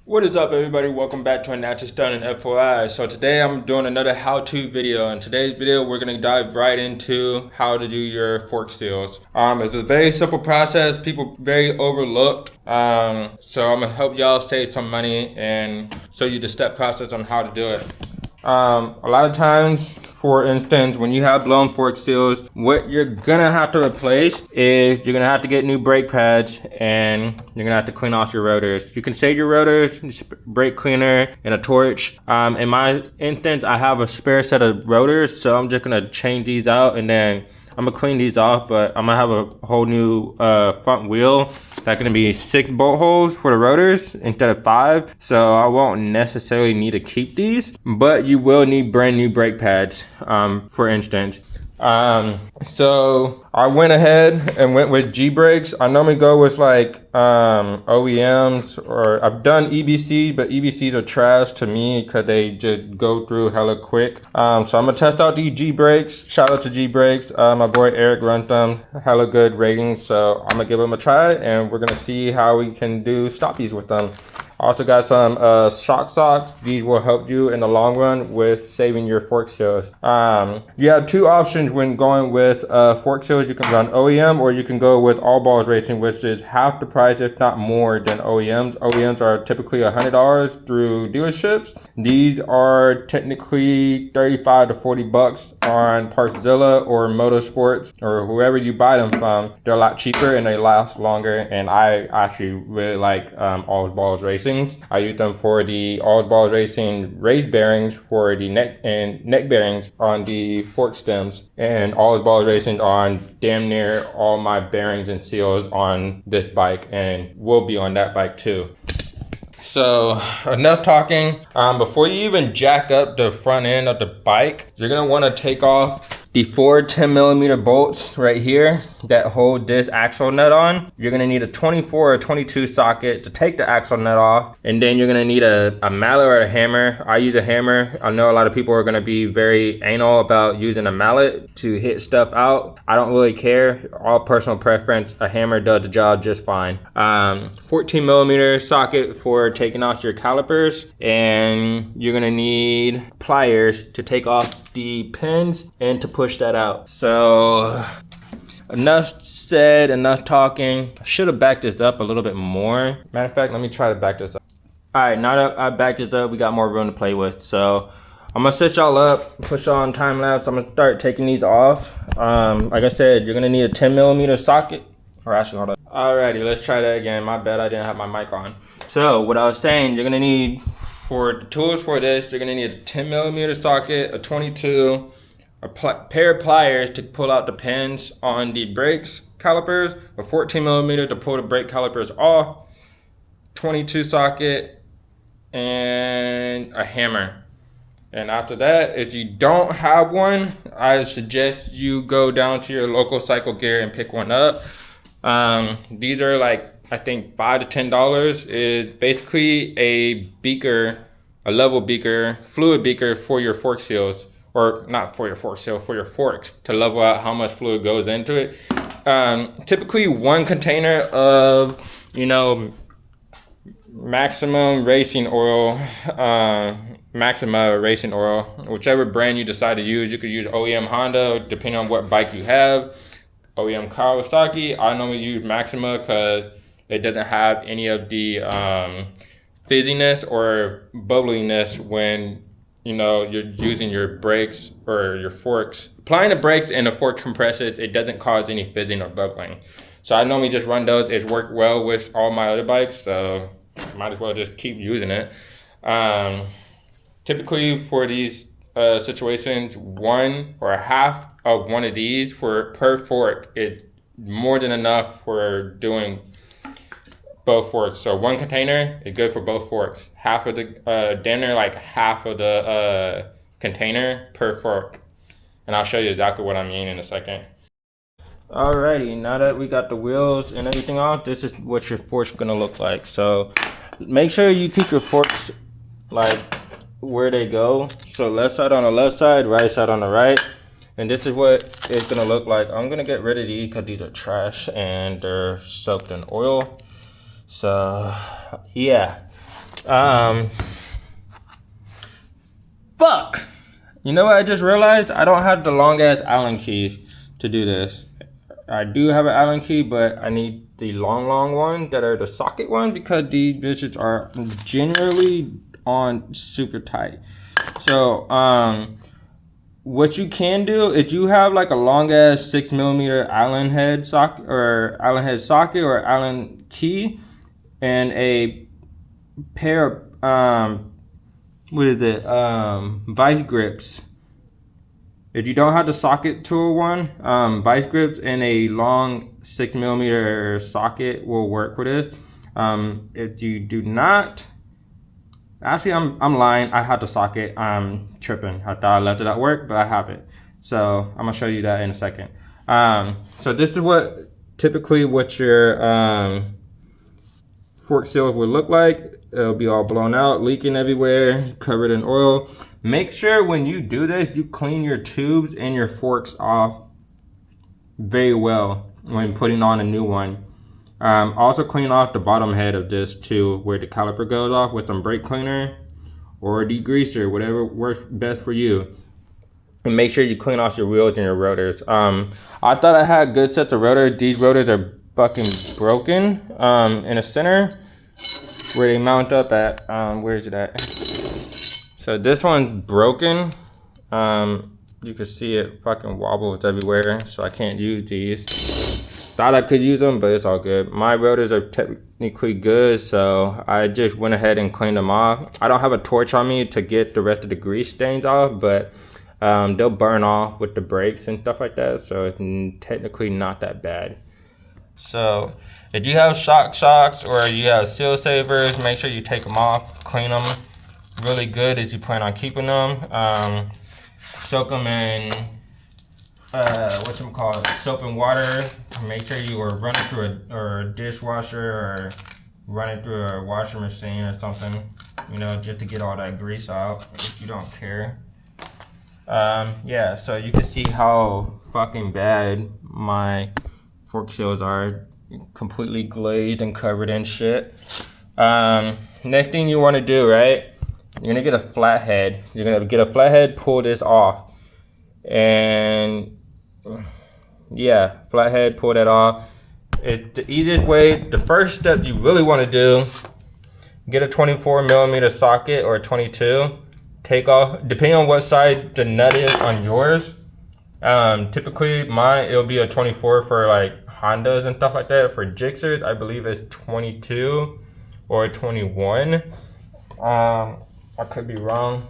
What is up, everybody? Welcome back to a Natural Stunning FYI. So today I'm doing another how-to video. In today's video, we're gonna dive right into how to do your fork seals. It's a very simple process. People very overlooked. So I'm gonna help y'all save some money and show you the step process on how to do it. A lot of times, for instance, when you have blown fork seals, what you're gonna have to replace is you're gonna have to get new brake pads and you're gonna have to clean off your rotors. You can save your rotors, brake cleaner, and a torch. In my instance, I have a spare set of rotors, so I'm just gonna change these out and then I'm gonna clean these off, but I'm gonna have a whole new front wheel. That's gonna be 6 bolt holes for the rotors instead of 5. So I won't necessarily need to keep these, but you will need brand new brake pads, for instance. So I went ahead and went with G brakes. I normally go with like OEMs, or I've done EBC, but EBCs are trash to me because they just go through hella quick. So I'm gonna test out these G brakes. Shout out to G brakes. My boy Eric runs them, hella good ratings. So I'm gonna give them a try and we're gonna see how we can do stoppies with them. I also got some shock socks. These will help you in the long run with saving your fork seals. You have 2 options when going with fork seals. You can run OEM or you can go with All Balls Racing, which is half the price, if not more, than OEMs. OEMs are typically $100 through dealerships. These are technically 35 to 40 bucks on Parkzilla or Motorsports or whoever you buy them from. They're a lot cheaper and they last longer. And I actually really like All Balls Racing. I use them for the All Balls Racing race bearings for the neck bearings on the fork stems, and All Balls Racing on damn near all my bearings and seals on this bike, and will be on that bike too. So enough talking. Before you even jack up the front end of the bike, you're gonna want to take off the 4 10mm bolts right here that hold this axle nut on. You're gonna need a 24 or 22 socket to take the axle nut off, and then you're gonna need a mallet or a hammer. I use a hammer. I know a lot of people are gonna be very anal about using a mallet to hit stuff out. I don't really care. All personal preference. A hammer does the job just fine. 14mm socket for taking off your calipers, and you're gonna need pliers to take off the pins and to push that out. So enough said, enough talking. I should have backed this up a little bit more. Matter of fact, let me try to back this up. All right, now that I backed this up, we got more room to play with. So I'm gonna set y'all up, push y'all on time lapse. I'm gonna start taking these off. Like I said, you're gonna need a 10mm socket. Or actually, hold on. Alrighty, let's try that again. My bad, I didn't have my mic on. So what I was saying, you're gonna need, for the tools for this, you're gonna need a 10mm socket, a 22, a pair of pliers to pull out the pins on the brakes calipers, a 14mm to pull the brake calipers off, 22 socket, and a hammer. And after that, if you don't have one, I suggest you go down to your local cycle gear and pick one up. These are like, I think $5 to $10. Is basically a beaker, a level beaker, fluid beaker for your fork seals, or not for your fork seal, for your forks, to level out how much fluid goes into it. Typically 1 container of, Maxima racing oil, whichever brand you decide to use. You could use OEM Honda, depending on what bike you have. OEM Kawasaki, I normally use Maxima because it doesn't have any of the fizziness or bubbliness when you're using your brakes or your forks. Applying the brakes and the fork compressors, it doesn't cause any fizzing or bubbling. So I normally just run those. It's worked well with all my other bikes, so might as well just keep using it. Typically for these situations, 1 or a half of one of these per fork is more than enough for doing both forks. So 1 container is good for both forks. Half of the half of the container per fork. And I'll show you exactly what I mean in a second. Alrighty, now that we got the wheels and everything off, this is what your fork's gonna look like. So make sure you keep your forks like where they go. So left side on the left side, right side on the right. And this is what it's gonna look like. I'm gonna get rid of these because these are trash and they're soaked in oil. So yeah, Fuck. You know what I just realized? I don't have the long ass Allen keys to do this. I do have an Allen key, but I need the long one that are the socket ones because these bitches are generally on super tight. So, what you can do is you have like a long ass 6mm Allen head socket or Allen key and a pair of vice grips. If you don't have the socket tool one, vice grips and a long 6mm socket will work for this. If you do not, actually I'm lying, I have the socket, I'm tripping. I thought I left it at work, but I have it. So I'm gonna show you that in a second. So this is what typically what your fork seals would look like. It'll be all blown out, leaking everywhere, covered in oil. Make sure when you do this, you clean your tubes and your forks off very well when putting on a new one. Also clean off the bottom head of this too, where the caliper goes off with some brake cleaner or degreaser, whatever works best for you. And make sure you clean off your wheels and your rotors. I thought I had good sets of rotors. These rotors are fucking broken in the center where they mount up at. Where is it at? So this one's broken. You can see it fucking wobbles everywhere, so I can't use these. Thought I could use them, but it's all good. My rotors are technically good, so I just went ahead and cleaned them off. I don't have a torch on me to get the rest of the grease stains off, but they'll burn off with the brakes and stuff like that, so it's technically not that bad. So if you have shocks or you have seal savers, make sure you take them off, clean them really good if you plan on keeping them. Soak them in soap and water. Make sure you are running through a dishwasher or running through a washing machine or something, you know, just to get all that grease out if you don't care. Yeah, so you can see how fucking bad my fork seals are, completely glazed and covered in shit. Next thing you want to do, right? You're gonna get a flathead. You're gonna get a flathead, pull this off, and yeah, flathead, pull that off. The easiest way, the first step you really want to do, get a 24mm socket or a 22. Take off, depending on what side the nut is on yours. Typically mine, it'll be a 24 for like Hondas and stuff like that. For Gixxers, I believe it's 22 or 21. I could be wrong.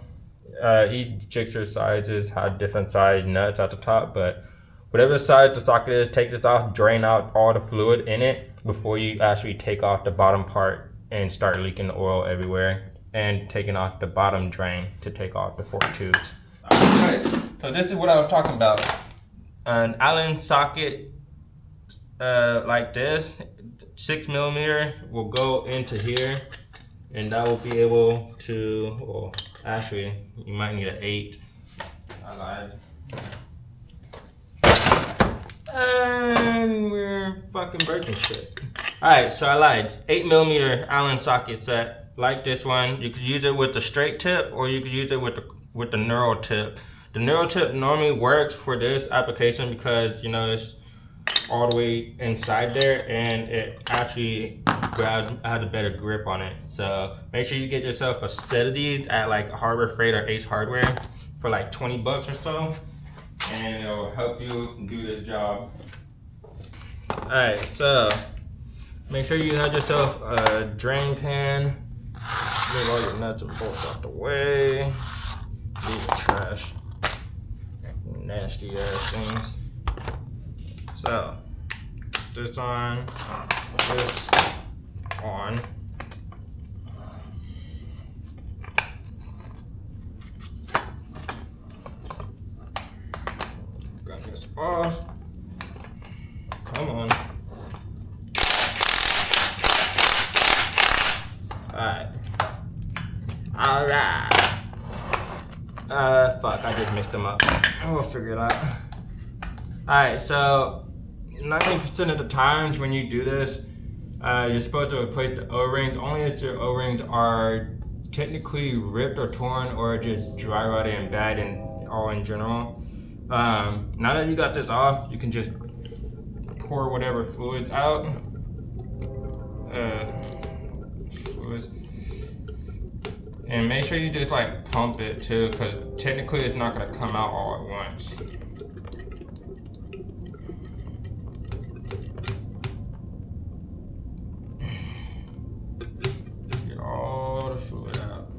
Each Gixxer sizes have different size nuts at the top, but whatever size the socket is, take this off, drain out all the fluid in it before you actually take off the bottom part and start leaking the oil everywhere, and taking off the bottom drain to take off the fork tubes. Alright, so this is what I was talking about. An Allen socket like this, 6mm will go into here, and that will be able to, well, actually, you might need an 8. I lied. And we're fucking breaking shit. Alright, so I lied. 8mm Allen socket set, like this one. You could use it with the straight tip, or you could use it with the knurled tip. The knurled tip normally works for this application because, you know, it's all the way inside there, and it actually has a better grip on it. So make sure you get yourself a set of these at like Harbor Freight or Ace Hardware for like 20 bucks or so, and it'll help you do this job. Alright, so make sure you have yourself a drain pan. Get all your nuts and bolts out the way. These are trash. Nasty ass things. So, this on, this on. Got this off. Come on. Alright. Fuck, I just mixed them up. We'll figure it out. Alright, so 90% of the times when you do this, You're supposed to replace the O-rings only if your O-rings are technically ripped or torn or just dry rotted and bad and all in general. Now that you got this off, you can just pour whatever fluids out. Fluids. And make sure you just like pump it too, because technically it's not gonna come out all at once. Get all the fluid out.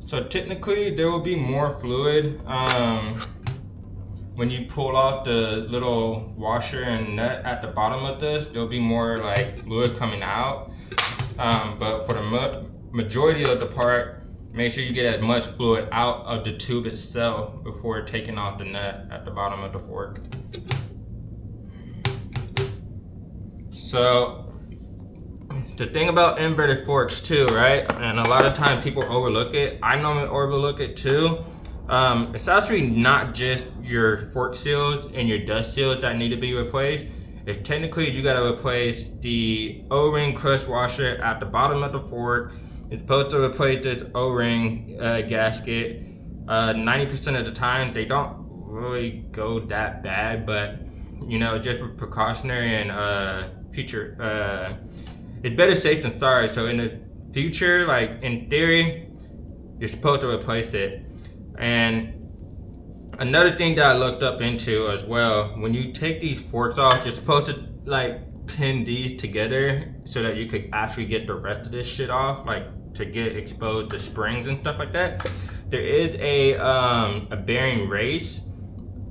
So technically there will be more fluid when you pull off the little washer and nut at the bottom of this. There'll be more like fluid coming out, but for the majority of the part, make sure you get as much fluid out of the tube itself before taking off the nut at the bottom of the fork. So the thing about inverted forks too, right? And a lot of times people overlook it. I normally overlook it too. It's actually not just your fork seals and your dust seals that need to be replaced. It's technically you gotta replace the O-ring crush washer at the bottom of the fork. It's supposed to replace this O-ring gasket. 90% of the time, they don't really go that bad, but you know, just for precautionary and future, it's better safe than sorry. So in the future, like in theory, you're supposed to replace it. And another thing that I looked up into as well, when you take these forks off, you're supposed to like pin these together so that you could actually get the rest of this shit off, like to get exposed to springs and stuff like that. There is a bearing race,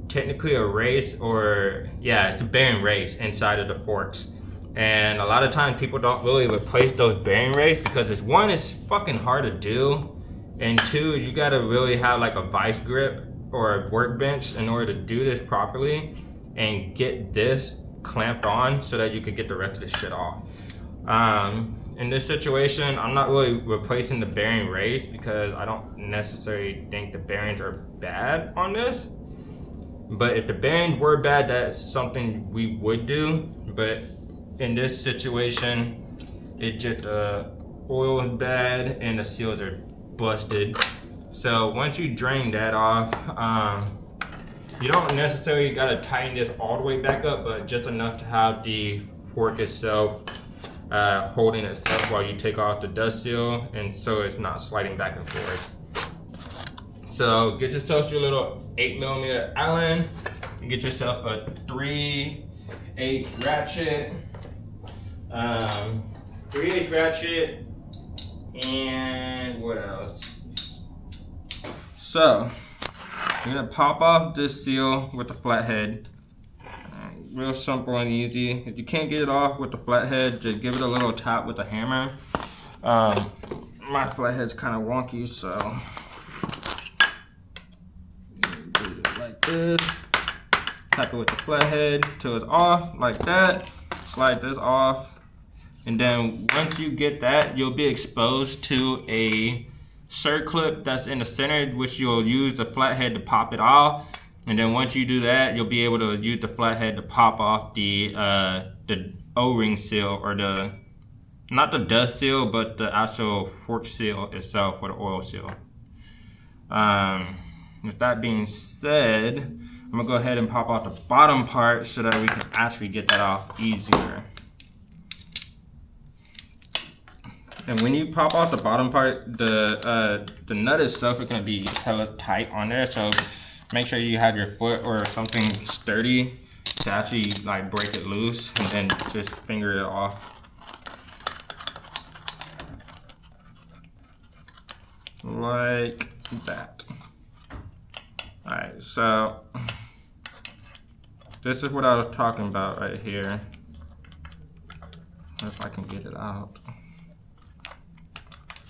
technically a race, or yeah, it's a bearing race inside of the forks. And a lot of times people don't really replace those bearing race because it's one, it's fucking hard to do. And two, you gotta really have like a vice grip or a workbench in order to do this properly and get this clamped on so that you could get the rest of the shit off. In this situation, I'm not really replacing the bearing race because I don't necessarily think the bearings are bad on this. But if the bearings were bad, that's something we would do. But in this situation, it just oil is bad and the seals are busted. So once you drain that off, you don't necessarily gotta tighten this all the way back up, but just enough to have the fork itself holding itself while you take off the dust seal, and so it's not sliding back and forth. So get yourself your little 8mm Allen, and get yourself a 3/8 ratchet, 3/8 ratchet. And what else? So you're gonna pop off this seal with the flathead. Real simple and easy. If you can't get it off with the flathead, just give it a little tap with a hammer. My flathead's kind of wonky, so do it like this. Tap it with the flathead till it's off, like that. Slide this off. And then once you get that, you'll be exposed to a circlip that's in the center, which you'll use the flathead to pop it off. And then once you do that, you'll be able to use the flathead to pop off the O-ring seal, or not the dust seal, but the actual fork seal itself, or the oil seal. With that being said, I'm gonna go ahead and pop off the bottom part so that we can actually get that off easier. And when you pop off the bottom part, the nut itself is gonna be hella tight on there. So make sure you have your foot or something sturdy to actually like break it loose, and then just finger it off. Like that. Alright, so this is what I was talking about right here. If I can get it out.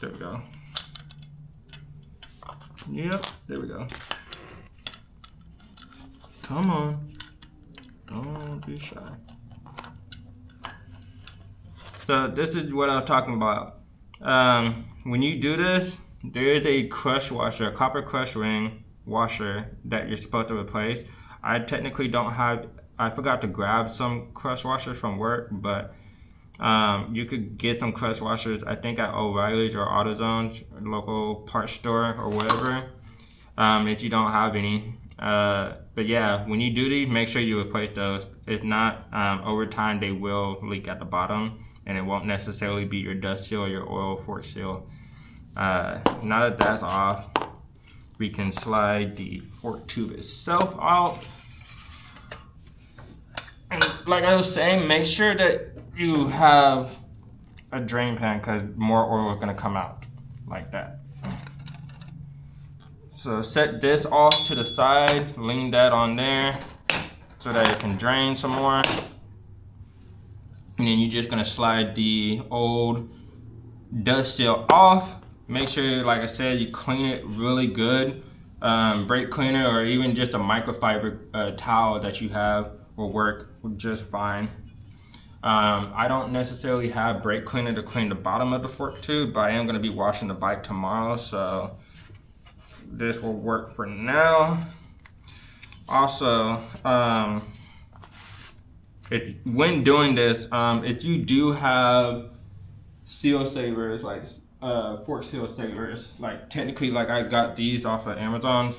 There we go. Yep, there we go. Come on. Don't be shy. So this is what I was talking about. When you do this, there is a crush washer, a copper crush ring washer that you're supposed to replace. I technically don't have, I forgot to grab some crush washers from work, but you could get some crush washers, I think at O'Reilly's or AutoZone's local parts store or whatever, if you don't have any. But yeah, when you do these, make sure you replace those. If not, over time they will leak at the bottom, and it won't necessarily be your dust seal or your oil fork seal. Now that that's off, we can slide the fork tube itself out. And like I was saying, make sure that you have a drain pan, because more oil is going to come out like that. So set this off to the side, lean that on there so that it can drain some more. And then you're just going to slide the old dust seal off. Make sure, like I said, you clean it really good. Brake cleaner or even just a microfiber towel that you have will work just fine. I don't necessarily have brake cleaner to clean the bottom of the fork tube, but I am going to be washing the bike tomorrow, so this will work for now. Also, when doing this, if you do have seal savers, like fork seal savers, like technically, like I got these off of Amazon,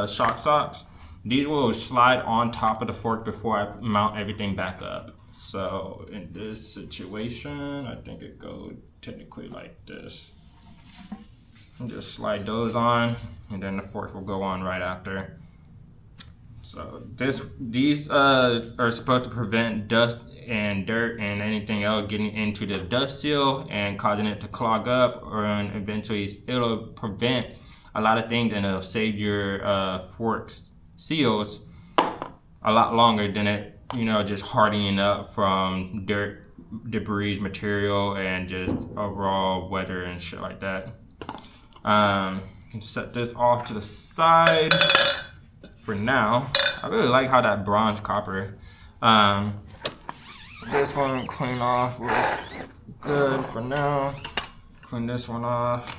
shock socks. These will slide on top of the fork before I mount everything back up. So in this situation, I think it goes technically like this. And just slide those on, and then the fork will go on right after. So these are supposed to prevent dust and dirt and anything else getting into the dust seal and causing it to clog up, or eventually it'll prevent a lot of things, and it'll save your fork seals a lot longer than it, just hardening up from dirt, debris, material, and just overall weather and shit like that. Set this off to the side for now. I really like how that bronze copper. This one clean off real good for now. Clean this one off.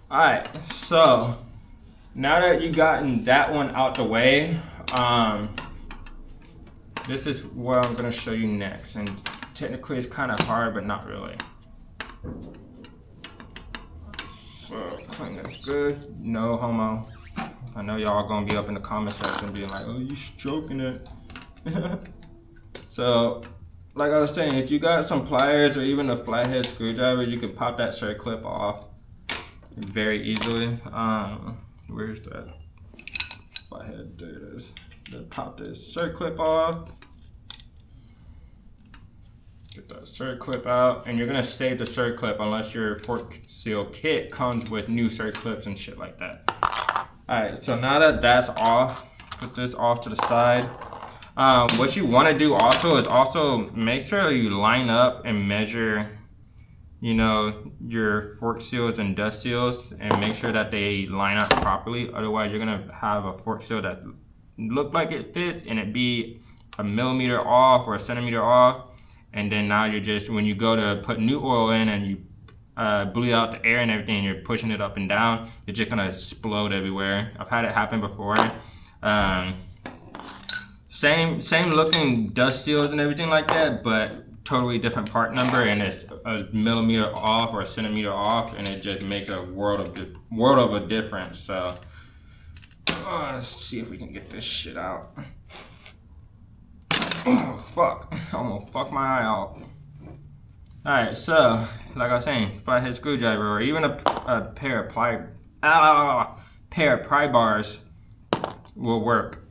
Alright, so now that you've gotten that one out the way, this is what I'm going to show you next. And technically it's kind of hard, but not really. So clean this good. No homo. I know y'all going to be up in the comment section being like, oh, you stroking it. So, like I was saying, if you got some pliers or even a flathead screwdriver, you can pop that circ clip off very easily. Where's that flathead? There it is. Then pop this circ clip off. Get that circ clip out, and you're gonna save the circ clip unless your fork seal kit comes with new circ clips and shit like that. Alright, so now that that's off, put this off to the side. What you want to do also is also make sure you line up and measure, your fork seals and dust seals, and make sure that they line up properly. Otherwise, you're gonna have a fork seal that look like it fits and it be a millimeter off or a centimeter off, and then now you're just, when you go to put new oil in and you bleed out the air and everything, and you're pushing it up and down, it's just gonna explode everywhere. I've had it happen before. Same looking dust seals and everything like that, but totally different part number, and it's a millimeter off or a centimeter off, and it just makes a world of a difference. So let's see if we can get this shit out. Oh, fuck, I almost fucked my eye out. Alright, so like I was saying, flathead screwdriver or even a pair of pry bars will work.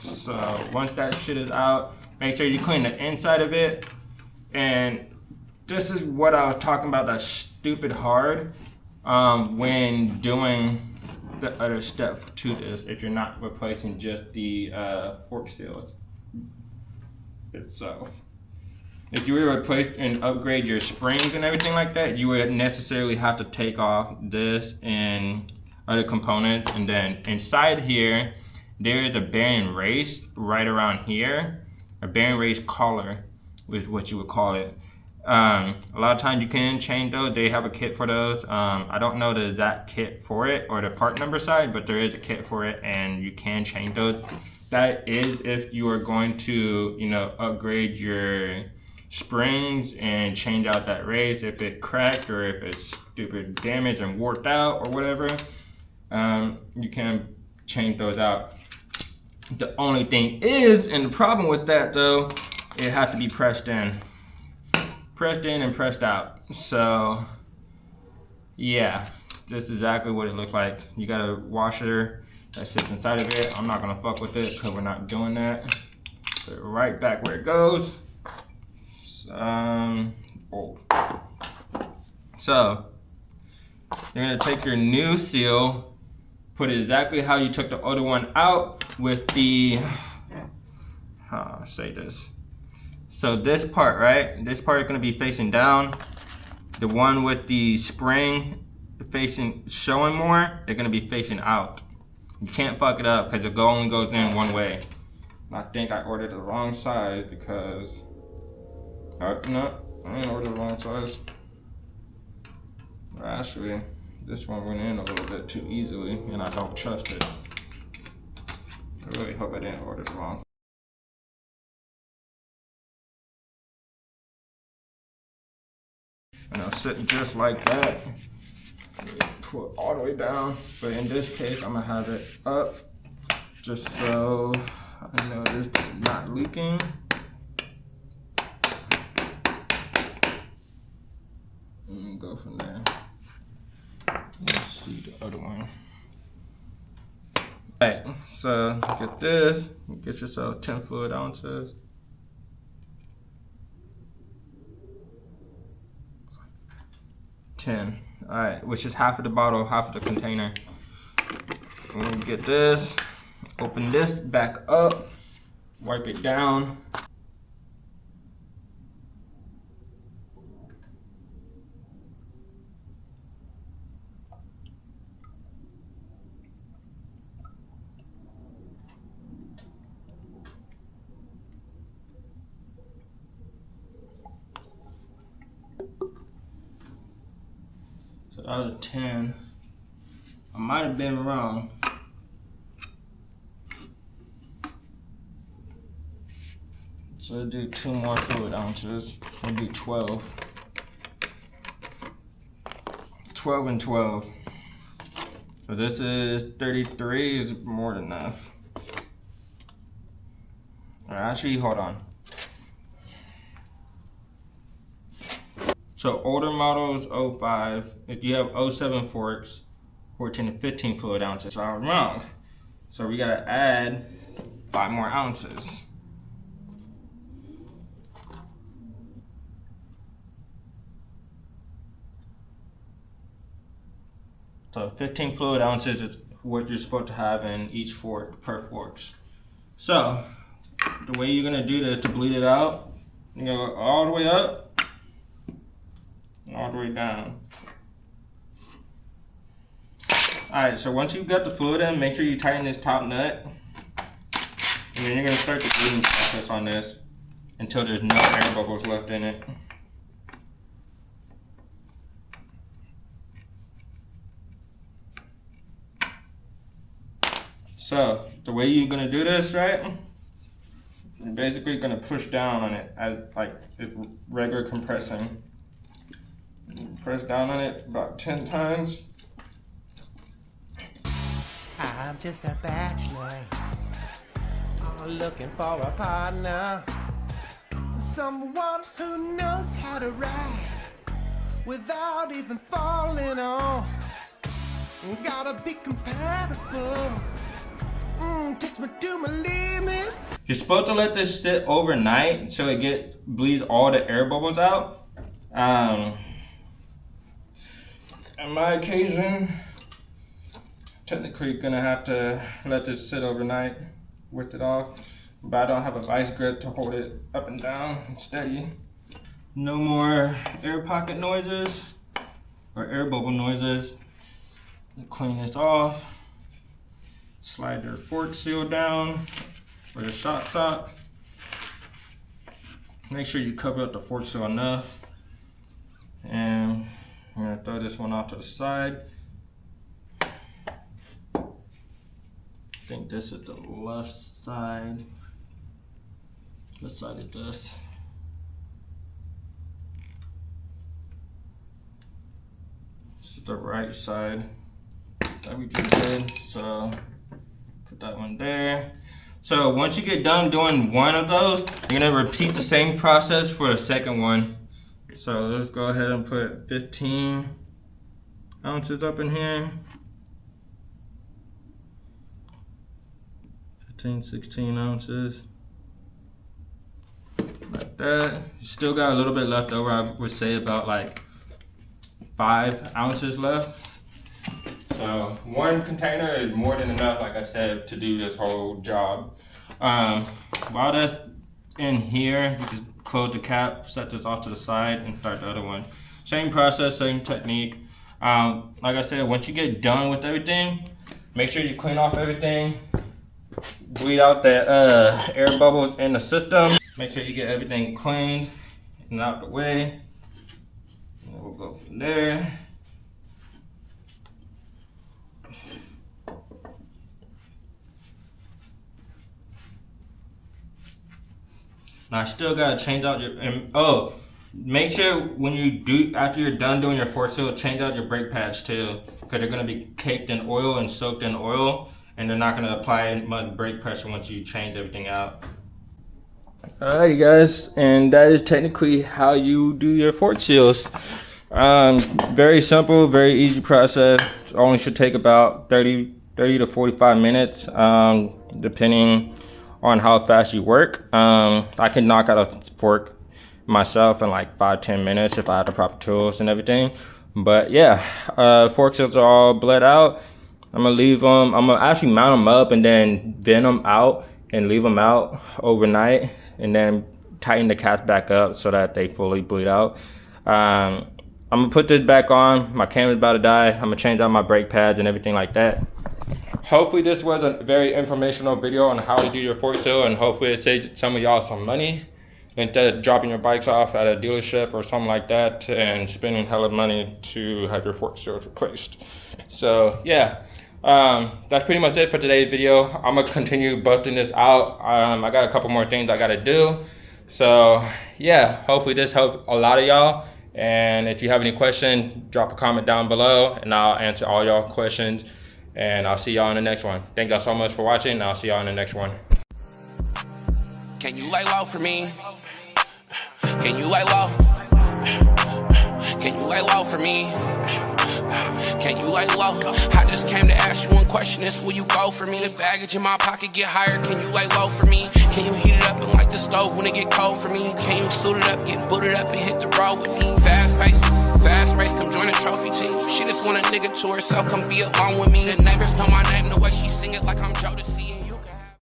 So once that shit is out, make sure you clean the inside of it. And this is what I was talking about, that stupid hard when doing the other step to this, if you're not replacing just the fork seal itself. If you were to replace and upgrade your springs and everything like that, you would necessarily have to take off this and other components. And then inside here, there is a bearing race right around here. A bearing race collar is what you would call it. A lot of times you can change those. They have a kit for those. I don't know the exact kit for it or the part number side, but there is a kit for it, and you can change those. That is if you are going to, you know, upgrade your springs and change out that race if it cracked or if it's stupid damaged and warped out or whatever. You can change those out. The only thing is, and the problem with that though, it has to be pressed in and pressed out. So yeah, this is exactly what it looks like. You got a washer that sits inside of it. I'm not gonna fuck with it because we're not doing that. Put it right back where it goes. So you're gonna take your new seal, put it exactly how you took the other one out with the, say this. So this part, right? This part is gonna be facing down. The one with the spring facing, showing more, they're gonna be facing out. You can't fuck it up because it only goes in one way. I think I ordered the wrong size because, no, I didn't order the wrong size. Actually, this one went in a little bit too easily and I don't trust it. I really hope I didn't order the wrong. And I'll sit just like that, pull it all the way down. But in this case, I'm gonna have it up just so I know this is not leaking. And go from there. Let's see the other one. Alright, so get this, get yourself 10 fluid ounces. 10. Alright, which is half of the bottle, half of the container. When you get this, open this back up, wipe it down. Out of 10, I might have been wrong. So we'll do 2 more fluid ounces. We'll do 12. 12 and 12. So this is 33 is more than enough. Actually, hold on. So older models 05, if you have 07 forks, 14 to 15 fluid ounces. So I was wrong. So we gotta add 5 more ounces. So 15 fluid ounces is what you're supposed to have in each fork per forks. So the way you're gonna do this to bleed it out, you're gonna go all the way up, all the way down. Alright, so once you've got the fluid in, make sure you tighten this top nut. And then you're gonna start the bleeding process on this until there's no air bubbles left in it. So the way you're gonna do this, right? You're basically gonna push down on it as like it's regular compressing. Press down on it about 10 times. I'm just a bachelor, looking for a partner, someone who knows how to ride without even falling on. Gotta be compatible, takes me to my limits. You're supposed to let this sit overnight so it bleeds all the air bubbles out. On my occasion, technically gonna have to let this sit overnight, whisk it off, but I don't have a vice grip to hold it up and down steady. No more air pocket noises or air bubble noises. Clean this off, slide your fork seal down or your shock sock. Make sure you cover up the fork seal enough And I'm gonna throw this one off to the side. I think this is the left side. What side is this? This is the right side that we just did. So put that one there. So once you get done doing one of those, you're gonna repeat the same process for the second one. So let's go ahead and put 15 ounces up in here. 15, 16 ounces. Like that. Still got a little bit left over. I would say about like 5 ounces left. So one container is more than enough, like I said, to do this whole job. While that's in here, you just close the cap, set this off to the side, and start the other one. Same process, same technique. Like I said, once you get done with everything, make sure you clean off everything. Bleed out the air bubbles in the system. Make sure you get everything cleaned and out the way. And we'll go from there. Now I still gotta change out your, make sure when you do, after you're done doing your fork seal, change out your brake pads too. Because they're gonna be caked in oil and soaked in oil, and they're not gonna apply much brake pressure once you change everything out. Alrighty guys, and that is technically how you do your fork seals. Very simple, very easy process. It only should take about 30 to 45 minutes, depending on how fast you work. I can knock out a fork myself in like 5-10 minutes if I have the proper tools and everything. But yeah, fork seals are all bled out. I'm gonna leave them, I'm gonna actually mount them up and then vent them out and leave them out overnight, and then tighten the caps back up so that they fully bleed out. I'm gonna put this back on. My camera's about to die. I'm gonna change out my brake pads and everything like that. Hopefully this was a very informational video on how to do your fork seal, and hopefully it saved some of y'all some money instead of dropping your bikes off at a dealership or something like that and spending hella money to have your fork seals replaced. So yeah, that's pretty much it for today's video. I'm gonna continue busting this out. I got a couple more things I gotta do. So yeah, hopefully this helped a lot of y'all. And if you have any questions, drop a comment down below and I'll answer all y'all questions. And I'll see y'all in the next one. Thank y'all so much for watching, and I'll see y'all in the next one. Can you lay low for me? Can you lay low? Can you lay low for me? Can you lay low? I just came to ask you one question, this will you go for me? The baggage in my pocket get higher, can you lay low for me? Can you heat it up and light the stove when it get cold for me? Can you suit it up, get booted up and hit the road with me? Fast pace, fast race, come join the trophy team. She just want a nigga to herself, come be alone with me. The neighbors know my name, the way she sing it like I'm Jodeci.